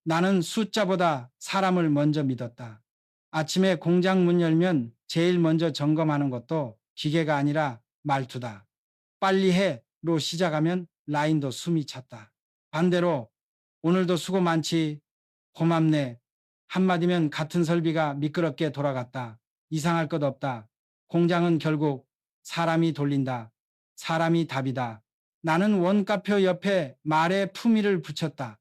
나는 숫자보다 사람을 먼저 믿었다. 아침에 공장 문 열면 제일 먼저 점검하는 것도 기계가 아니라 말투다. 빨리 해로 시작하면 라인도 숨이 찼다. 반대로 오늘도 수고 많지, 고맙네 한마디면 같은 설비가 미끄럽게 돌아갔다. 이상할 것 없다. 공장은 결국 사람이 돌린다. 사람이 답이다. 나는 원가표 옆에 말의 품위를 붙였다.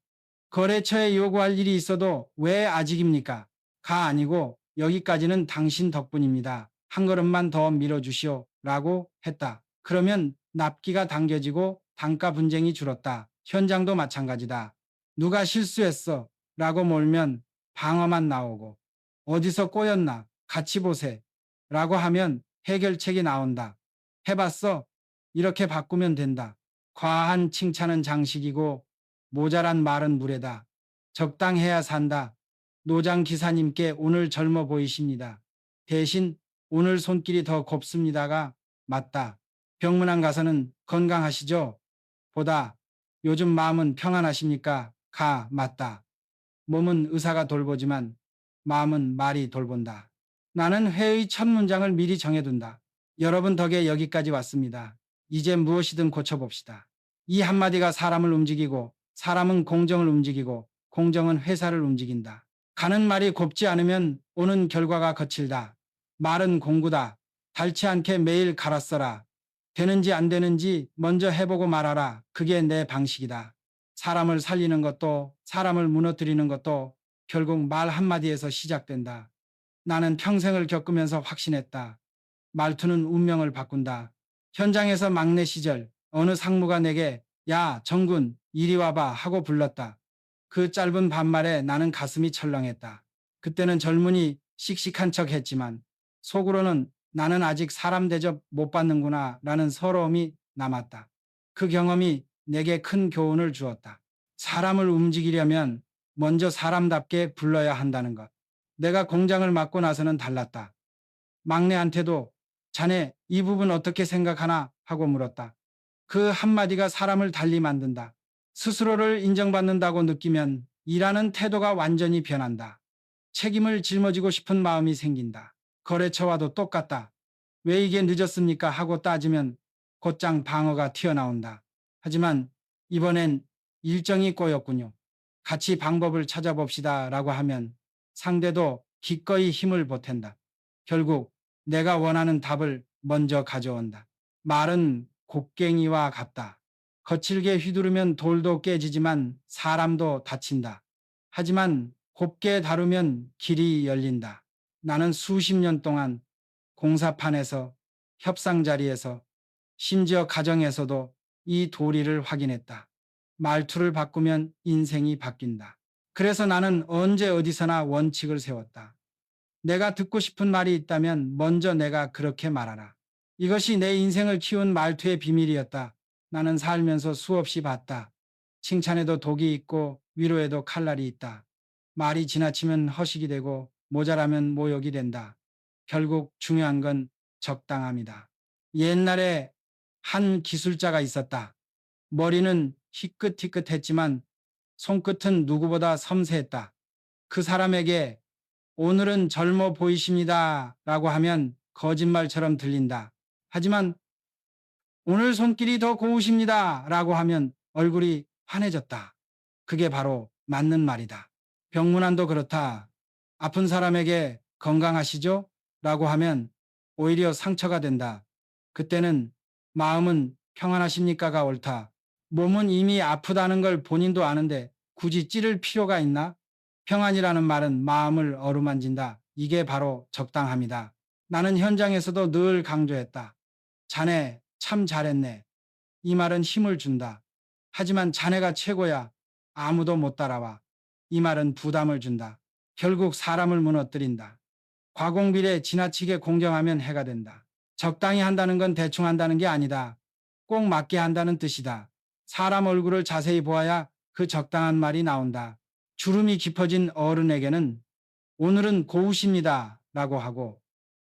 거래처에 요구할 일이 있어도 왜 아직입니까? 가 아니고 여기까지는 당신 덕분입니다. 한 걸음만 더 밀어주시오. 라고 했다. 그러면 납기가 당겨지고 단가 분쟁이 줄었다. 현장도 마찬가지다. 누가 실수했어? 라고 몰면 방어만 나오고 어디서 꼬였나? 같이 보세. 라고 하면 해결책이 나온다. 해봤어? 이렇게 바꾸면 된다. 과한 칭찬은 장식이고 모자란 말은 무례다. 적당해야 산다. 노장 기사님께 오늘 젊어 보이십니다. 대신 오늘 손길이 더 곱습니다가 맞다. 병문안 가서는 건강하시죠? 보다 요즘 마음은 평안하십니까? 가 맞다. 몸은 의사가 돌보지만 마음은 말이 돌본다. 나는 회의 첫 문장을 미리 정해둔다. 여러분 덕에 여기까지 왔습니다. 이제 무엇이든 고쳐봅시다. 이 한마디가 사람을 움직이고 사람은 공정을 움직이고 공정은 회사를 움직인다. 가는 말이 곱지 않으면 오는 결과가 거칠다. 말은 공구다. 닳지 않게 매일 갈았어라. 되는지 안 되는지 먼저 해보고 말하라. 그게 내 방식이다. 사람을 살리는 것도 사람을 무너뜨리는 것도 결국 말 한마디에서 시작된다. 나는 평생을 겪으면서 확신했다. 말투는 운명을 바꾼다. 현장에서 막내 시절 어느 상무가 내게 야 정군 이리 와봐 하고 불렀다. 그 짧은 반말에 나는 가슴이 철렁했다. 그때는 젊은이 씩씩한 척 했지만 속으로는 나는 아직 사람 대접 못 받는구나 라는 서러움이 남았다. 그 경험이 내게 큰 교훈을 주었다. 사람을 움직이려면 먼저 사람답게 불러야 한다는 것. 내가 공장을 맡고 나서는 달랐다. 막내한테도 자네 이 부분 어떻게 생각하나 하고 물었다. 그 한마디가 사람을 달리 만든다. 스스로를 인정받는다고 느끼면 일하는 태도가 완전히 변한다. 책임을 짊어지고 싶은 마음이 생긴다. 거래처와도 똑같다. 왜 이게 늦었습니까? 하고 따지면 곧장 방어가 튀어나온다. 하지만 이번엔 일정이 꼬였군요. 같이 방법을 찾아봅시다 라고 하면 상대도 기꺼이 힘을 보탠다. 결국 내가 원하는 답을 먼저 가져온다. 말은 곡괭이와 같다. 거칠게 휘두르면 돌도 깨지지만 사람도 다친다. 하지만 곱게 다루면 길이 열린다. 나는 수십 년 동안 공사판에서 협상 자리에서 심지어 가정에서도 이 도리를 확인했다. 말투를 바꾸면 인생이 바뀐다. 그래서 나는 언제 어디서나 원칙을 세웠다. 내가 듣고 싶은 말이 있다면 먼저 내가 그렇게 말하라. 이것이 내 인생을 키운 말투의 비밀이었다. 나는 살면서 수없이 봤다. 칭찬에도 독이 있고 위로에도 칼날이 있다. 말이 지나치면 허식이 되고 모자라면 모욕이 된다. 결국 중요한 건 적당함이다. 옛날에 한 기술자가 있었다. 머리는 희끗희끗했지만 손끝은 누구보다 섬세했다. 그 사람에게 오늘은 젊어 보이십니다 라고 하면 거짓말처럼 들린다. 하지만 오늘 손길이 더 고우십니다 라고 하면 얼굴이 환해졌다. 그게 바로 맞는 말이다. 병문안도 그렇다. 아픈 사람에게 건강하시죠? 라고 하면 오히려 상처가 된다. 그때는 마음은 평안하십니까가 옳다. 몸은 이미 아프다는 걸 본인도 아는데 굳이 찌를 필요가 있나? 평안이라는 말은 마음을 어루만진다. 이게 바로 적당함이다. 나는 현장에서도 늘 강조했다. 자네 참 잘했네. 이 말은 힘을 준다. 하지만 자네가 최고야. 아무도 못 따라와. 이 말은 부담을 준다. 결국 사람을 무너뜨린다. 과공비례 지나치게 공정하면 해가 된다. 적당히 한다는 건 대충 한다는 게 아니다. 꼭 맞게 한다는 뜻이다. 사람 얼굴을 자세히 보아야 그 적당한 말이 나온다. 주름이 깊어진 어른에게는 오늘은 고우십니다 라고 하고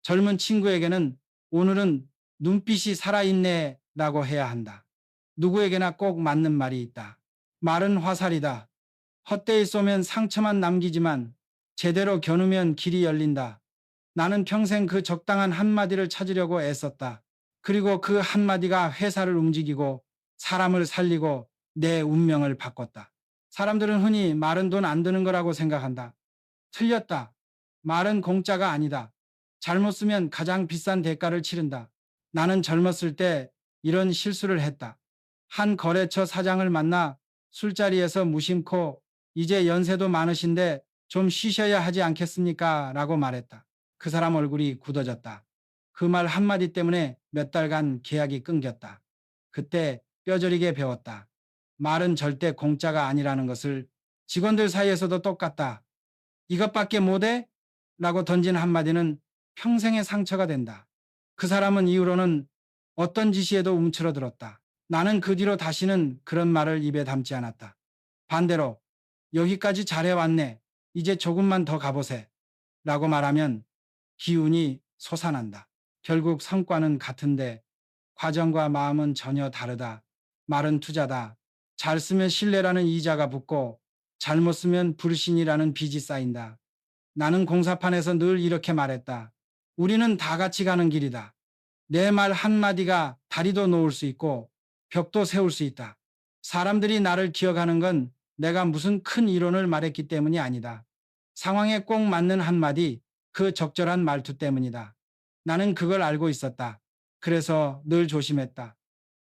젊은 친구에게는 오늘은 눈빛이 살아있네 라고 해야 한다. 누구에게나 꼭 맞는 말이 있다. 말은 화살이다. 헛되이 쏘면 상처만 남기지만 제대로 겨누면 길이 열린다. 나는 평생 그 적당한 한마디를 찾으려고 애썼다. 그리고 그 한마디가 회사를 움직이고 사람을 살리고 내 운명을 바꿨다. 사람들은 흔히 말은 돈 안 드는 거라고 생각한다. 틀렸다. 말은 공짜가 아니다. 잘못 쓰면 가장 비싼 대가를 치른다. 나는 젊었을 때 이런 실수를 했다. 한 거래처 사장을 만나 술자리에서 무심코 이제 연세도 많으신데 좀 쉬셔야 하지 않겠습니까? 라고 말했다. 그 사람 얼굴이 굳어졌다. 그 말 한마디 때문에 몇 달간 계약이 끊겼다. 그때 뼈저리게 배웠다. 말은 절대 공짜가 아니라는 것을. 직원들 사이에서도 똑같다. 이것밖에 못해? 라고 던진 한마디는 평생의 상처가 된다. 그 사람은 이후로는 어떤 지시에도 움츠러들었다. 나는 그 뒤로 다시는 그런 말을 입에 담지 않았다. 반대로 여기까지 잘해왔네. 이제 조금만 더 가보세. 라고 말하면 기운이 솟아난다. 결국 성과는 같은데 과정과 마음은 전혀 다르다. 말은 투자다. 잘 쓰면 신뢰라는 이자가 붙고 잘못 쓰면 불신이라는 빚이 쌓인다. 나는 공사판에서 늘 이렇게 말했다. 우리는 다 같이 가는 길이다. 내 말 한마디가 다리도 놓을 수 있고 벽도 세울 수 있다. 사람들이 나를 기억하는 건 내가 무슨 큰 이론을 말했기 때문이 아니다. 상황에 꼭 맞는 한마디, 그 적절한 말투 때문이다. 나는 그걸 알고 있었다. 그래서 늘 조심했다.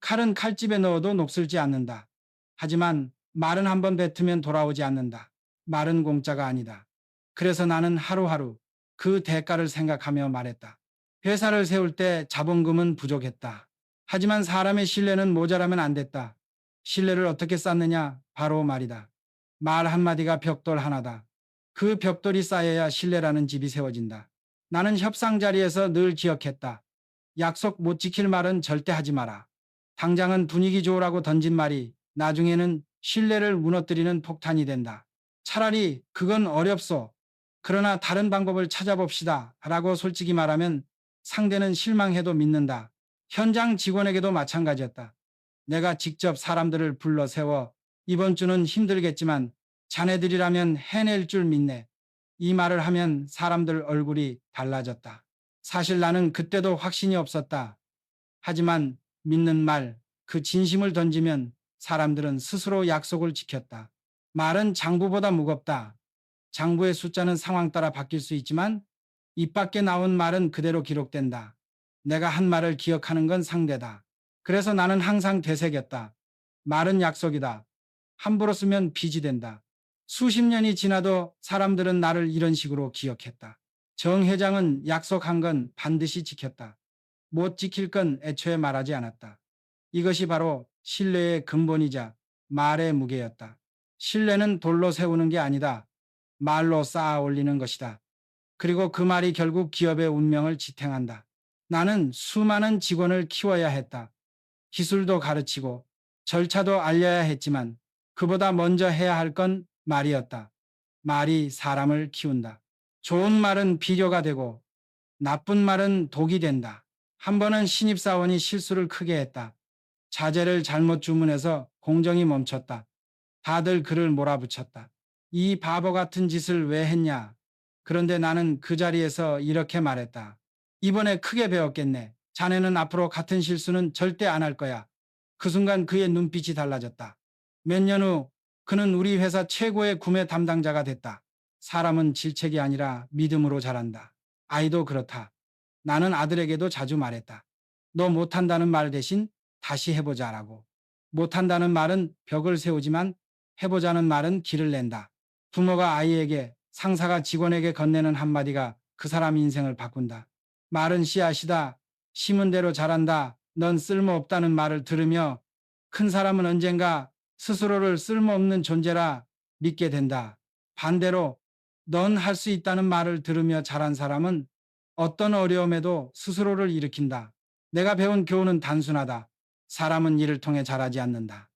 칼은 칼집에 넣어도 녹슬지 않는다. 하지만 말은 한번 뱉으면 돌아오지 않는다. 말은 공짜가 아니다. 그래서 나는 하루하루 그 대가를 생각하며 말했다. 회사를 세울 때 자본금은 부족했다. 하지만 사람의 신뢰는 모자라면 안 됐다. 신뢰를 어떻게 쌓느냐? 바로 말이다. 말 한마디가 벽돌 하나다. 그 벽돌이 쌓여야 신뢰라는 집이 세워진다. 나는 협상 자리에서 늘 기억했다. 약속 못 지킬 말은 절대 하지 마라. 당장은 분위기 좋으라고 던진 말이 나중에는 신뢰를 무너뜨리는 폭탄이 된다. 차라리 그건 어렵소. 그러나 다른 방법을 찾아봅시다. 라고 솔직히 말하면 상대는 실망해도 믿는다. 현장 직원에게도 마찬가지였다. 내가 직접 사람들을 불러 세워 이번 주는 힘들겠지만 자네들이라면 해낼 줄 믿네. 이 말을 하면 사람들 얼굴이 달라졌다. 사실 나는 그때도 확신이 없었다. 하지만 믿는 말, 그 진심을 던지면 사람들은 스스로 약속을 지켰다. 말은 장부보다 무겁다. 장부의 숫자는 상황 따라 바뀔 수 있지만 입 밖에 나온 말은 그대로 기록된다. 내가 한 말을 기억하는 건 상대다. 그래서 나는 항상 되새겼다. 말은 약속이다. 함부로 쓰면 빚이 된다. 수십 년이 지나도 사람들은 나를 이런 식으로 기억했다. 정 회장은 약속한 건 반드시 지켰다. 못 지킬 건 애초에 말하지 않았다. 이것이 바로 신뢰의 근본이자 말의 무게였다. 신뢰는 돌로 세우는 게 아니다. 말로 쌓아 올리는 것이다. 그리고 그 말이 결국 기업의 운명을 지탱한다. 나는 수많은 직원을 키워야 했다. 기술도 가르치고 절차도 알려야 했지만 그보다 먼저 해야 할 건 말이었다. 말이 사람을 키운다. 좋은 말은 비료가 되고 나쁜 말은 독이 된다. 한 번은 신입사원이 실수를 크게 했다. 자재를 잘못 주문해서 공정이 멈췄다. 다들 그를 몰아붙였다. 이 바보 같은 짓을 왜 했냐? 그런데 나는 그 자리에서 이렇게 말했다. 이번에 크게 배웠겠네. 자네는 앞으로 같은 실수는 절대 안 할 거야. 그 순간 그의 눈빛이 달라졌다. 몇 년 후 그는 우리 회사 최고의 구매 담당자가 됐다. 사람은 질책이 아니라 믿음으로 자란다. 아이도 그렇다. 나는 아들에게도 자주 말했다. 너 못한다는 말 대신 다시 해보자라고. 못한다는 말은 벽을 세우지만 해보자는 말은 길을 낸다. 부모가 아이에게, 상사가 직원에게 건네는 한마디가 그 사람 인생을 바꾼다. 말은 씨앗이다. 심은 대로 자란다. 넌 쓸모없다는 말을 들으며 큰 사람은 언젠가 스스로를 쓸모없는 존재라 믿게 된다. 반대로 넌 할 수 있다는 말을 들으며 자란 사람은 어떤 어려움에도 스스로를 일으킨다. 내가 배운 교훈은 단순하다. 사람은 일을 통해 자라지 않는다.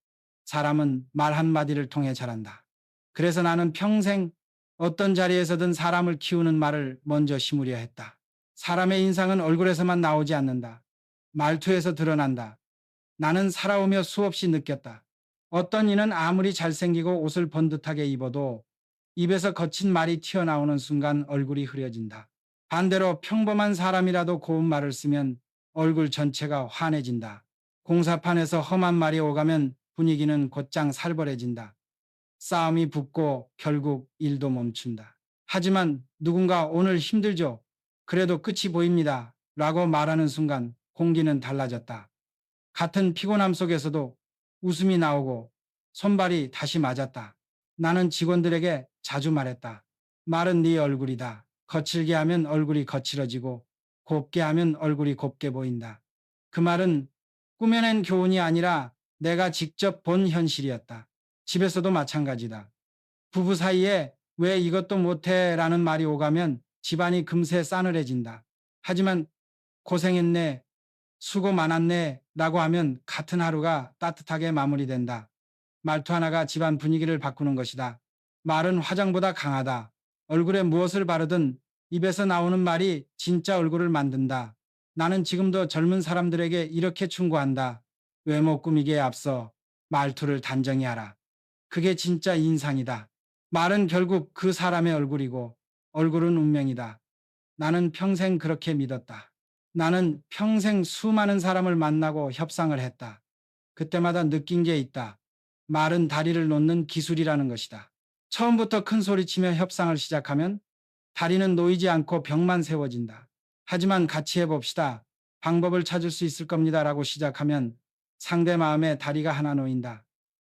사람은 말 한마디를 통해 자란다. 그래서 나는 평생 어떤 자리에서든 사람을 키우는 말을 먼저 심으려 했다. 사람의 인상은 얼굴에서만 나오지 않는다. 말투에서 드러난다. 나는 살아오며 수없이 느꼈다. 어떤 이는 아무리 잘생기고 옷을 번듯하게 입어도 입에서 거친 말이 튀어나오는 순간 얼굴이 흐려진다. 반대로 평범한 사람이라도 고운 말을 쓰면 얼굴 전체가 환해진다. 공사판에서 험한 말이 오가면 분위기는 곧장 살벌해진다. 싸움이 붙고 결국 일도 멈춘다. 하지만 누군가 오늘 힘들죠? 그래도 끝이 보입니다. 라고 말하는 순간 공기는 달라졌다. 같은 피곤함 속에서도 웃음이 나오고 손발이 다시 맞았다. 나는 직원들에게 자주 말했다. 말은 네 얼굴이다. 거칠게 하면 얼굴이 거칠어지고 곱게 하면 얼굴이 곱게 보인다. 그 말은 꾸며낸 교훈이 아니라 내가 직접 본 현실이었다. 집에서도 마찬가지다. 부부 사이에 왜 이것도 못해 라는 말이 오가면 집안이 금세 싸늘해진다. 하지만 고생했네, 수고 많았네 라고 하면 같은 하루가 따뜻하게 마무리된다. 말투 하나가 집안 분위기를 바꾸는 것이다. 말은 화장보다 강하다. 얼굴에 무엇을 바르든 입에서 나오는 말이 진짜 얼굴을 만든다. 나는 지금도 젊은 사람들에게 이렇게 충고한다. 외모 꾸미기에 앞서 말투를 단정히 하라. 그게 진짜 인상이다. 말은 결국 그 사람의 얼굴이고 얼굴은 운명이다. 나는 평생 그렇게 믿었다. 나는 평생 수많은 사람을 만나고 협상을 했다. 그때마다 느낀 게 있다. 말은 다리를 놓는 기술이라는 것이다. 처음부터 큰 소리치며 협상을 시작하면 다리는 놓이지 않고 벽만 세워진다. 하지만 같이 해봅시다. 방법을 찾을 수 있을 겁니다라고 시작하면 상대 마음에 다리가 하나 놓인다.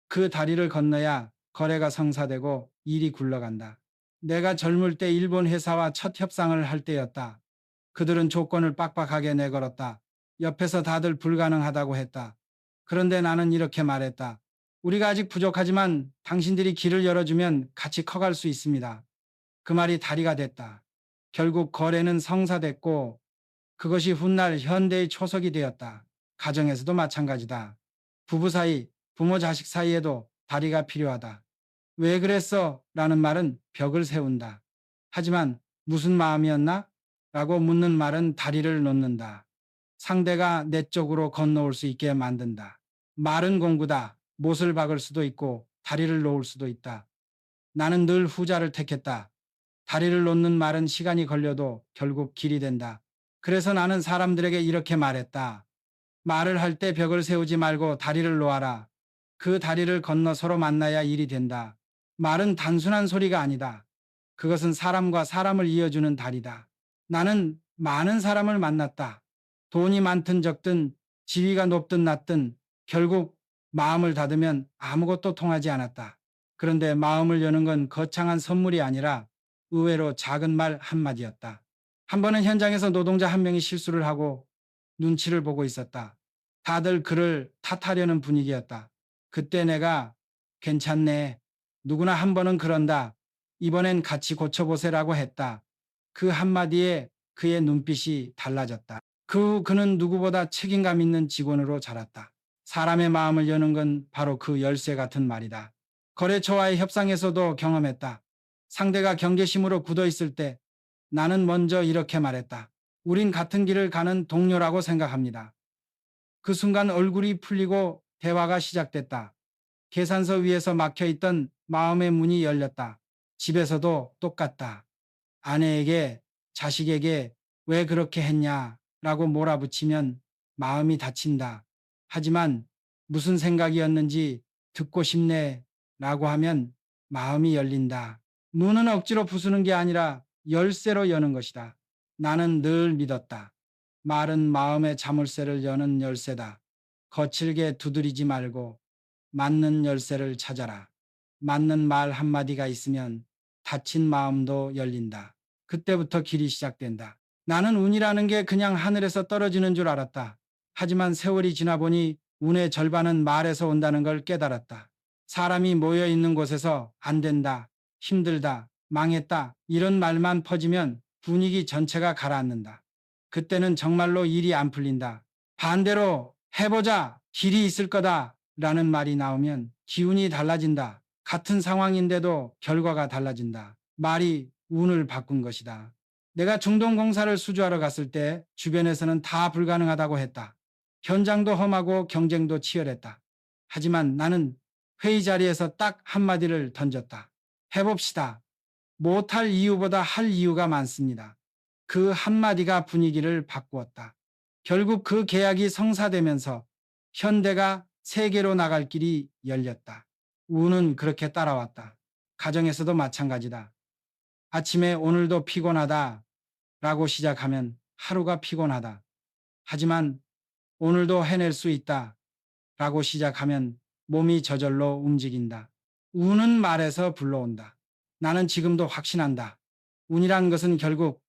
그 다리를 건너야 거래가 성사되고 일이 굴러간다. 내가 젊을 때 일본 회사와 첫 협상을 할 때였다. 그들은 조건을 빡빡하게 내걸었다. 옆에서 다들 불가능하다고 했다. 그런데 나는 이렇게 말했다. 우리가 아직 부족하지만 당신들이 길을 열어주면 같이 커갈 수 있습니다. 그 말이 다리가 됐다. 결국 거래는 성사됐고 그것이 훗날 현대의 초석이 되었다. 가정에서도 마찬가지다. 부부 사이, 부모 자식 사이에도 다리가 필요하다. 왜 그랬어? 라는 말은 벽을 세운다. 하지만 무슨 마음이었나? 라고 묻는 말은 다리를 놓는다. 상대가 내 쪽으로 건너올 수 있게 만든다. 말은 공구다. 못을 박을 수도 있고 다리를 놓을 수도 있다. 나는 늘 후자를 택했다. 다리를 놓는 말은 시간이 걸려도 결국 길이 된다. 그래서 나는 사람들에게 이렇게 말했다. 말을 할 때 벽을 세우지 말고 다리를 놓아라. 그 다리를 건너 서로 만나야 일이 된다. 말은 단순한 소리가 아니다. 그것은 사람과 사람을 이어주는 다리다. 나는 많은 사람을 만났다. 돈이 많든 적든 지위가 높든 낮든 결국 마음을 닫으면 아무것도 통하지 않았다. 그런데 마음을 여는 건 거창한 선물이 아니라 의외로 작은 말 한마디였다. 한 번은 현장에서 노동자 한 명이 실수를 하고 눈치를 보고 있었다. 다들 그를 탓하려는 분위기였다. 그때 내가 괜찮네. 누구나 한 번은 그런다. 이번엔 같이 고쳐보세라고 했다. 그 한마디에 그의 눈빛이 달라졌다. 그 후 그는 누구보다 책임감 있는 직원으로 자랐다. 사람의 마음을 여는 건 바로 그 열쇠 같은 말이다. 거래처와의 협상에서도 경험했다. 상대가 경계심으로 굳어 있을 때 나는 먼저 이렇게 말했다. 우린 같은 길을 가는 동료라고 생각합니다. 그 순간 얼굴이 풀리고 대화가 시작됐다. 계산서 위에서 막혀있던 마음의 문이 열렸다. 집에서도 똑같다. 아내에게, 자식에게 왜 그렇게 했냐 라고 몰아붙이면 마음이 다친다. 하지만 무슨 생각이었는지 듣고 싶네 라고 하면 마음이 열린다. 문은 억지로 부수는 게 아니라 열쇠로 여는 것이다. 나는 늘 믿었다. 말은 마음의 자물쇠를 여는 열쇠다. 거칠게 두드리지 말고 맞는 열쇠를 찾아라. 맞는 말 한마디가 있으면 닫힌 마음도 열린다. 그때부터 길이 시작된다. 나는 운이라는 게 그냥 하늘에서 떨어지는 줄 알았다. 하지만 세월이 지나 보니 운의 절반은 말에서 온다는 걸 깨달았다. 사람이 모여 있는 곳에서 안 된다, 힘들다, 망했다 이런 말만 퍼지면 분위기 전체가 가라앉는다. 그때는 정말로 일이 안 풀린다. 반대로 해보자, 길이 있을 거다 라는 말이 나오면 기운이 달라진다. 같은 상황인데도 결과가 달라진다. 말이 운을 바꾼 것이다. 내가 중동공사를 수주하러 갔을 때 주변에서는 다 불가능하다고 했다. 현장도 험하고 경쟁도 치열했다. 하지만 나는 회의 자리에서 딱 한마디를 던졌다. 해봅시다. 못할 이유보다 할 이유가 많습니다. 그 한마디가 분위기를 바꾸었다. 결국 그 계약이 성사되면서 현대가 세계로 나갈 길이 열렸다. 우는 그렇게 따라왔다. 가정에서도 마찬가지다. 아침에 오늘도 피곤하다 라고 시작하면 하루가 피곤하다. 하지만 오늘도 해낼 수 있다 라고 시작하면 몸이 저절로 움직인다. 우는 말에서 불러온다. 나는 지금도 확신한다. 운이란 것은 결국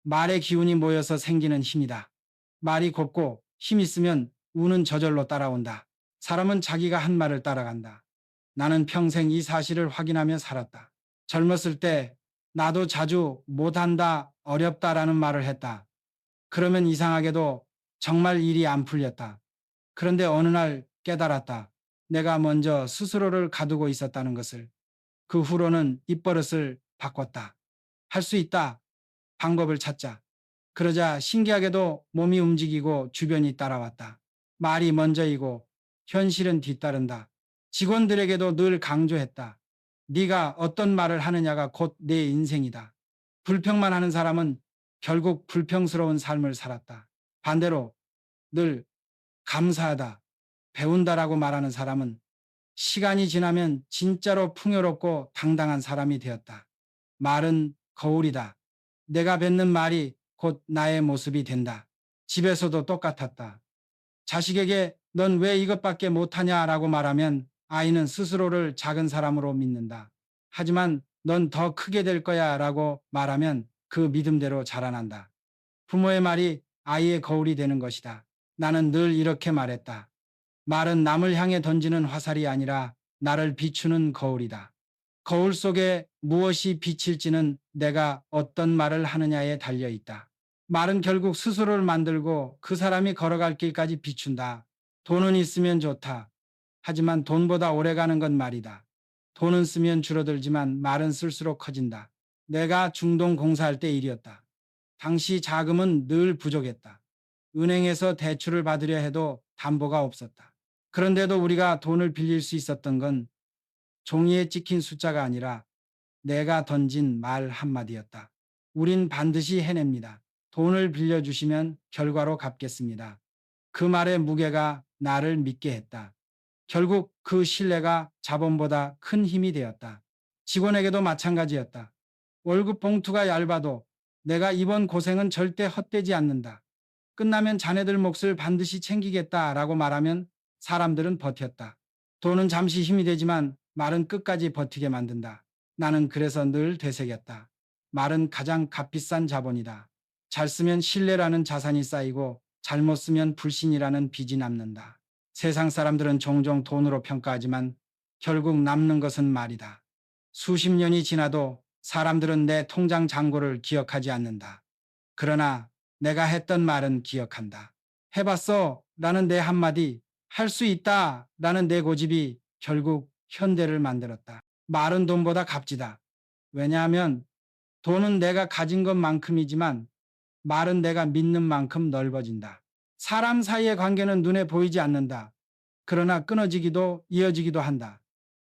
말의 기운이 모여서 생기는 힘이다. 말이 곱고 힘 있으면 운은 저절로 따라온다. 사람은 자기가 한 말을 따라간다. 나는 평생 이 사실을 확인하며 살았다. 젊었을 때 나도 자주 못한다, 어렵다라는 말을 했다. 그러면 이상하게도 정말 일이 안 풀렸다. 그런데 어느 날 깨달았다. 내가 먼저 스스로를 가두고 있었다는 것을. 그 후로는 입버릇을 바꿨다. 할 수 있다. 방법을 찾자. 그러자 신기하게도 몸이 움직이고 주변이 따라왔다. 말이 먼저이고 현실은 뒤따른다. 직원들에게도 늘 강조했다. 네가 어떤 말을 하느냐가 곧 내 인생이다. 불평만 하는 사람은 결국 불평스러운 삶을 살았다. 반대로 늘 감사하다, 배운다라고 말하는 사람은 시간이 지나면 진짜로 풍요롭고 당당한 사람이 되었다. 말은 거울이다. 내가 뱉는 말이 곧 나의 모습이 된다. 집에서도 똑같았다. 자식에게 넌 왜 이것밖에 못하냐라고 말하면 아이는 스스로를 작은 사람으로 믿는다. 하지만 넌 더 크게 될 거야 라고 말하면 그 믿음대로 자라난다. 부모의 말이 아이의 거울이 되는 것이다. 나는 늘 이렇게 말했다. 말은 남을 향해 던지는 화살이 아니라 나를 비추는 거울이다. 거울 속에 무엇이 비칠지는 내가 어떤 말을 하느냐에 달려 있다. 말은 결국 스스로를 만들고 그 사람이 걸어갈 길까지 비춘다. 돈은 있으면 좋다. 하지만 돈보다 오래 가는 건 말이다. 돈은 쓰면 줄어들지만 말은 쓸수록 커진다. 내가 중동 공사할 때 일이었다. 당시 자금은 늘 부족했다. 은행에서 대출을 받으려 해도 담보가 없었다. 그런데도 우리가 돈을 빌릴 수 있었던 건 종이에 찍힌 숫자가 아니라 내가 던진 말 한마디였다. 우린 반드시 해냅니다. 돈을 빌려주시면 결과로 갚겠습니다. 그 말의 무게가 나를 믿게 했다. 결국 그 신뢰가 자본보다 큰 힘이 되었다. 직원에게도 마찬가지였다. 월급 봉투가 얇아도 내가 이번 고생은 절대 헛되지 않는다. 끝나면 자네들 몫을 반드시 챙기겠다라고 말하면 사람들은 버텼다. 돈은 잠시 힘이 되지만 말은 끝까지 버티게 만든다. 나는 그래서 늘 되새겼다. 말은 가장 값비싼 자본이다. 잘 쓰면 신뢰라는 자산이 쌓이고 잘못 쓰면 불신이라는 빚이 남는다. 세상 사람들은 종종 돈으로 평가하지만 결국 남는 것은 말이다. 수십 년이 지나도 사람들은 내 통장 잔고를 기억하지 않는다. 그러나 내가 했던 말은 기억한다. 해봤어 라는 내 한마디, 할 수 있다 라는 내 고집이 결국 현대를 만들었다. 말은 돈보다 값지다. 왜냐하면 돈은 내가 가진 것만큼이지만 말은 내가 믿는 만큼 넓어진다. 사람 사이의 관계는 눈에 보이지 않는다. 그러나 끊어지기도 이어지기도 한다.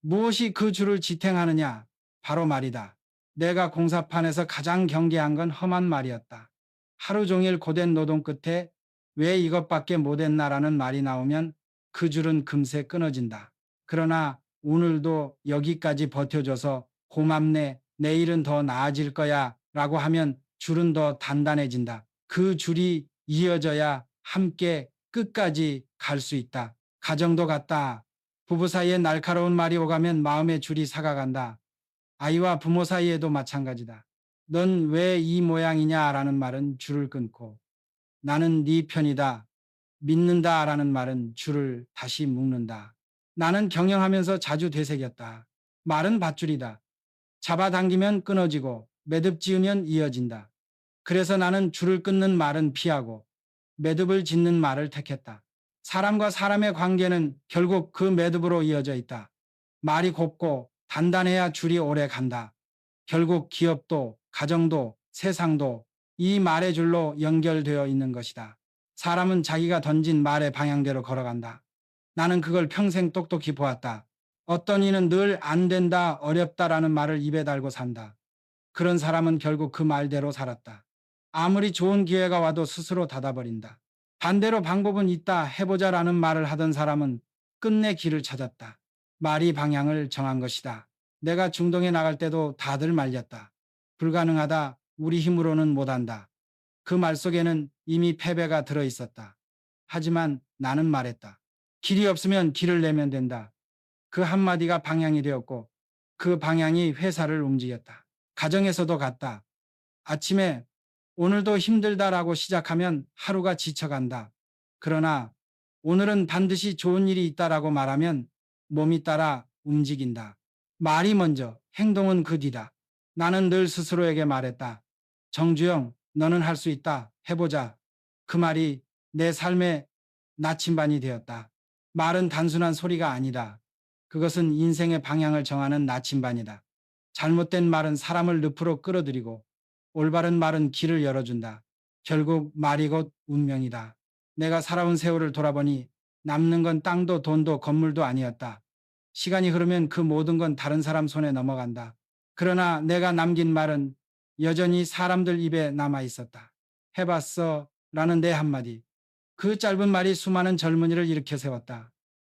무엇이 그 줄을 지탱하느냐? 바로 말이다. 내가 공사판에서 가장 경계한 건 험한 말이었다. 하루 종일 고된 노동 끝에 왜 이것밖에 못했나라는 말이 나오면 그 줄은 금세 끊어진다. 그러나 오늘도 여기까지 버텨줘서 고맙네, 내일은 더 나아질 거야 라고 하면 줄은 더 단단해진다. 그 줄이 이어져야 함께 끝까지 갈 수 있다. 가정도 같다. 부부 사이에 날카로운 말이 오가면 마음의 줄이 사가간다. 아이와 부모 사이에도 마찬가지다. 넌 왜 이 모양이냐라는 말은 줄을 끊고 나는 네 편이다, 믿는다라는 말은 줄을 다시 묶는다. 나는 경영하면서 자주 되새겼다. 말은 밧줄이다. 잡아당기면 끊어지고 매듭 지으면 이어진다. 그래서 나는 줄을 끊는 말은 피하고 매듭을 짓는 말을 택했다. 사람과 사람의 관계는 결국 그 매듭으로 이어져 있다. 말이 곱고 단단해야 줄이 오래 간다. 결국 기업도 가정도 세상도 이 말의 줄로 연결되어 있는 것이다. 사람은 자기가 던진 말의 방향대로 걸어간다. 나는 그걸 평생 똑똑히 보았다. 어떤 이는 늘 안 된다, 어렵다라는 말을 입에 달고 산다. 그런 사람은 결국 그 말대로 살았다. 아무리 좋은 기회가 와도 스스로 닫아버린다. 반대로 방법은 있다, 해보자라는 말을 하던 사람은 끝내 길을 찾았다. 말이 방향을 정한 것이다. 내가 중동에 나갈 때도 다들 말렸다. 불가능하다, 우리 힘으로는 못한다. 그 말 속에는 이미 패배가 들어 있었다. 하지만 나는 말했다. 길이 없으면 길을 내면 된다. 그 한마디가 방향이 되었고 그 방향이 회사를 움직였다. 가정에서도 같다. 아침에 오늘도 힘들다라고 시작하면 하루가 지쳐간다. 그러나 오늘은 반드시 좋은 일이 있다라고 말하면 몸이 따라 움직인다. 말이 먼저, 행동은 그 뒤다. 나는 늘 스스로에게 말했다. 정주영, 너는 할 수 있다. 해보자. 그 말이 내 삶의 나침반이 되었다. 말은 단순한 소리가 아니다. 그것은 인생의 방향을 정하는 나침반이다. 잘못된 말은 사람을 늪으로 끌어들이고 올바른 말은 길을 열어준다. 결국 말이 곧 운명이다. 내가 살아온 세월을 돌아보니 남는 건 땅도 돈도 건물도 아니었다. 시간이 흐르면 그 모든 건 다른 사람 손에 넘어간다. 그러나 내가 남긴 말은 여전히 사람들 입에 남아 있었다. 해봤어? 라는 내 한마디. 그 짧은 말이 수많은 젊은이를 일으켜 세웠다.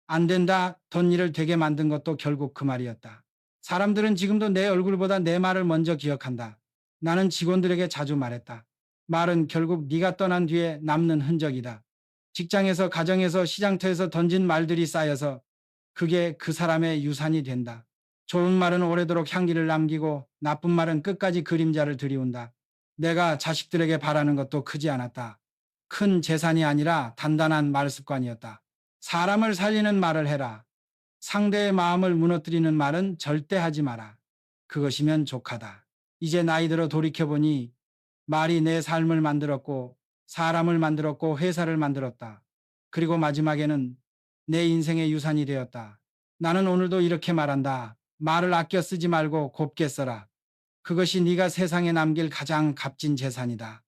안 된다, 던 일을 되게 만든 것도 결국 그 말이었다. 사람들은 지금도 내 얼굴보다 내 말을 먼저 기억한다. 나는 직원들에게 자주 말했다. 말은 결국 네가 떠난 뒤에 남는 흔적이다. 직장에서, 가정에서, 시장터에서 던진 말들이 쌓여서 그게 그 사람의 유산이 된다. 좋은 말은 오래도록 향기를 남기고 나쁜 말은 끝까지 그림자를 들이운다. 내가 자식들에게 바라는 것도 크지 않았다. 큰 재산이 아니라 단단한 말 습관이었다. 사람을 살리는 말을 해라. 상대의 마음을 무너뜨리는 말은 절대 하지 마라. 그것이면 족하다. 이제 나이 들어 돌이켜보니 말이 내 삶을 만들었고 사람을 만들었고 회사를 만들었다. 그리고 마지막에는 내 인생의 유산이 되었다. 나는 오늘도 이렇게 말한다. 말을 아껴 쓰지 말고 곱게 써라. 그것이 네가 세상에 남길 가장 값진 재산이다.